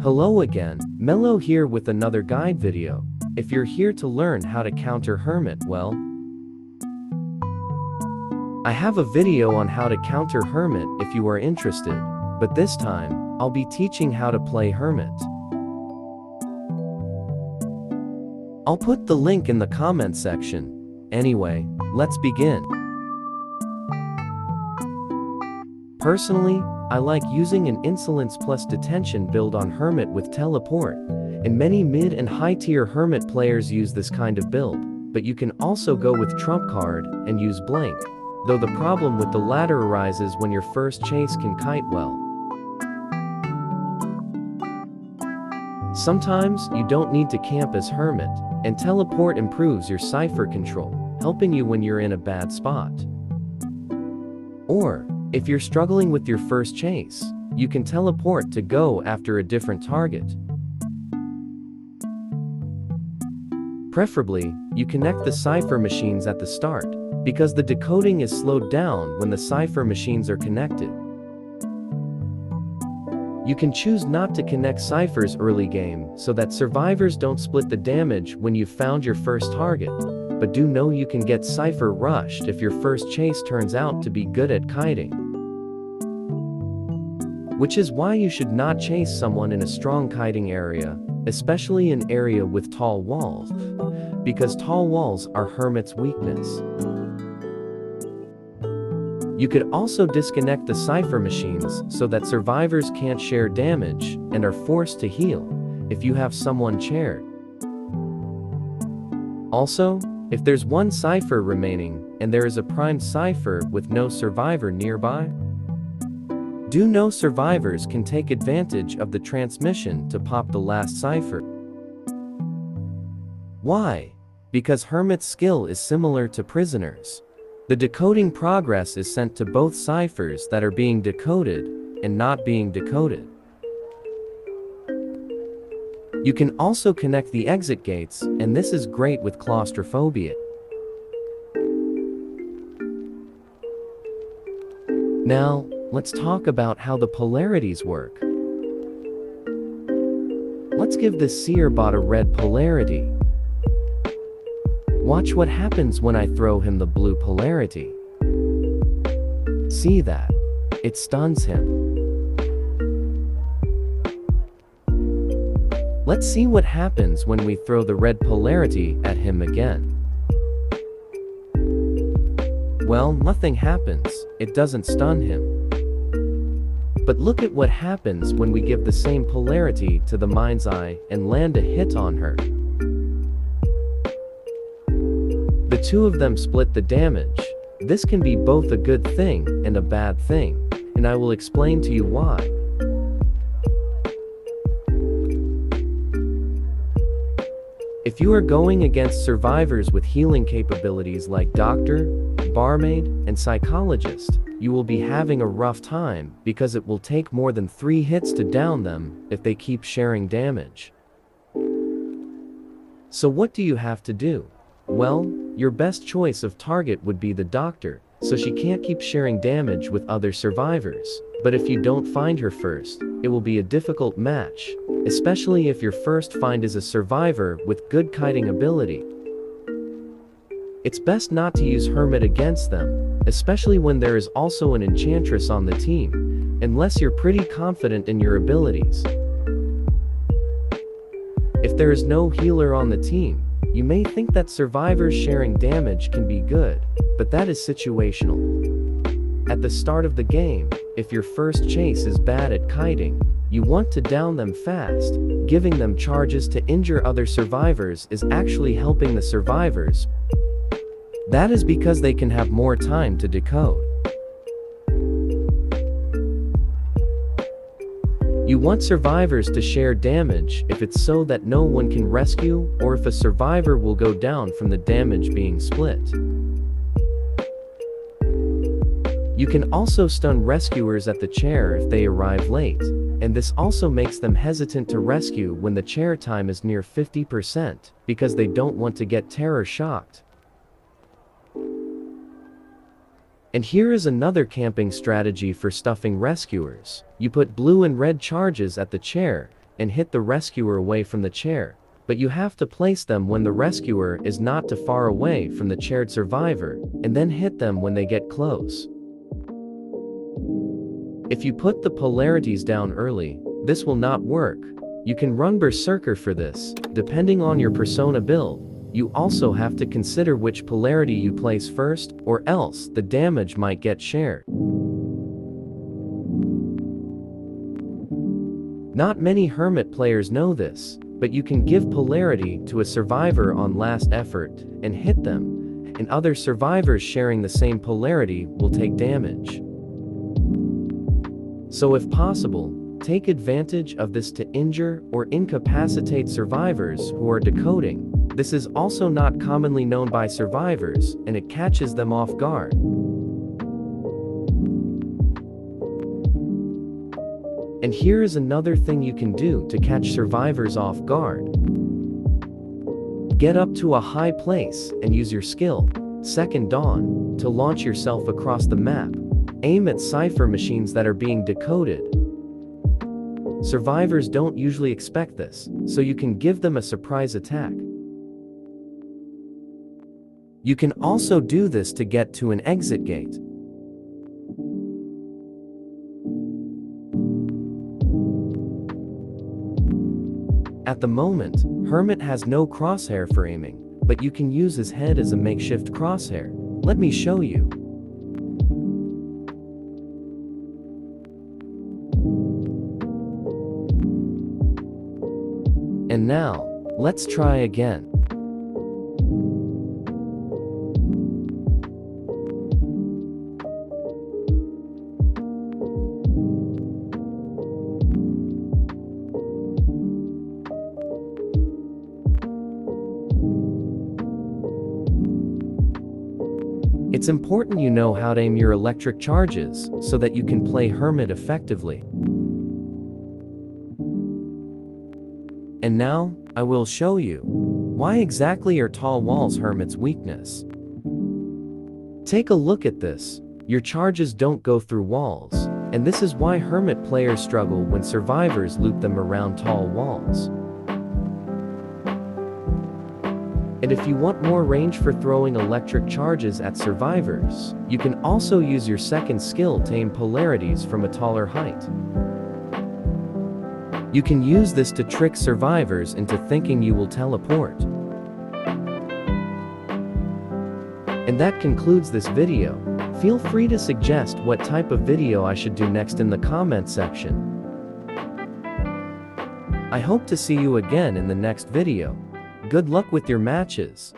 Hello again, Mello here with another guide video. If you're here to learn how to counter Hermit, well, I have a video on how to counter Hermit if you are interested, but this time, I'll be teaching how to play Hermit. I'll put the link in the comment section. Anyway, let's begin. Personally, I like using an Insolence plus Detention build on Hermit with Teleport, and many mid and high tier Hermit players use this kind of build, but you can also go with Trump card and use Blink, though the problem with the latter arises when your first chase can kite well. Sometimes you don't need to camp as Hermit, and Teleport improves your Cipher control, helping you when you're in a bad spot. Or, if you're struggling with your first chase, you can teleport to go after a different target. Preferably, you connect the Cipher machines at the start, because the decoding is slowed down when the Cipher machines are connected. You can choose not to connect Ciphers early game so that survivors don't split the damage when you've found your first target, but do know you can get Cipher rushed if your first chase turns out to be good at kiting. Which is why you should not chase someone in a strong kiting area, especially an area with tall walls, because tall walls are Hermit's weakness. You could also disconnect the Cipher machines so that survivors can't share damage and are forced to heal if you have someone chaired. Also, if there's one Cipher remaining and there is a primed Cipher with no survivor nearby, do know survivors can take advantage of the transmission to pop the last Cipher. Why? Because Hermit's skill is similar to Prisoner's. The decoding progress is sent to both Ciphers that are being decoded and not being decoded. You can also connect the exit gates, and this is great with claustrophobia. Now, let's talk about how the polarities work. Let's give this seer bot a red polarity. Watch what happens when I throw him the blue polarity. See that? It stuns him. Let's see what happens when we throw the red polarity at him again. Well, nothing happens, it doesn't stun him. But look at what happens when we give the same polarity to the Mind's Eye and land a hit on her. The two of them split the damage. This can be both a good thing and a bad thing, and I will explain to you why. If you are going against survivors with healing capabilities like Doctor, Barmaid, and Psychologist, you will be having a rough time because it will take more than 3 hits to down them if they keep sharing damage. So what do you have to do? Well, your best choice of target would be the Doctor, so she can't keep sharing damage with other survivors. But if you don't find her first, it will be a difficult match, especially if your first find is a survivor with good kiting ability. It's best not to use Hermit against them, especially when there is also an Enchantress on the team, unless you're pretty confident in your abilities. If there is no healer on the team, you may think that survivors sharing damage can be good, but that is situational. At the start of the game, if your first chase is bad at kiting, you want to down them fast. Giving them charges to injure other survivors is actually helping the survivors. That is because they can have more time to decode. You want survivors to share damage if it's so that no one can rescue, or if a survivor will go down from the damage being split. You can also stun rescuers at the chair if they arrive late, and this also makes them hesitant to rescue when the chair time is near 50%, because they don't want to get terror shocked. And here is another camping strategy for stuffing rescuers. You put blue and red charges at the chair, and hit the rescuer away from the chair, but you have to place them when the rescuer is not too far away from the chaired survivor, and then hit them when they get close. If you put the polarities down early, this will not work. You can run Berserker for this, depending on your persona build. You also have to consider which polarity you place first, or else the damage might get shared. Not many Hermit players know this, but you can give polarity to a survivor on last effort and hit them, and other survivors sharing the same polarity will take damage. So if possible, take advantage of this to injure or incapacitate survivors who are decoding. This is also not commonly known by survivors, and it catches them off guard. And here is another thing you can do to catch survivors off guard. Get up to a high place and use your skill, Second Dawn, to launch yourself across the map. Aim at Cipher machines that are being decoded. Survivors don't usually expect this, so you can give them a surprise attack. You can also do this to get to an exit gate. At the moment, Hermit has no crosshair for aiming, but you can use his head as a makeshift crosshair. Let me show you. And now, let's try again. It's important you know how to aim your electric charges so that you can play Hermit effectively. And now, I will show you. Why exactly are tall walls Hermit's weakness? Take a look at this. Your charges don't go through walls, and this is why Hermit players struggle when survivors loop them around tall walls. And if you want more range for throwing electric charges at survivors, you can also use your second skill to aim polarities from a taller height. You can use this to trick survivors into thinking you will teleport. And that concludes this video. Feel free to suggest what type of video I should do next in the comment section. I hope to see you again in the next video. Good luck with your matches.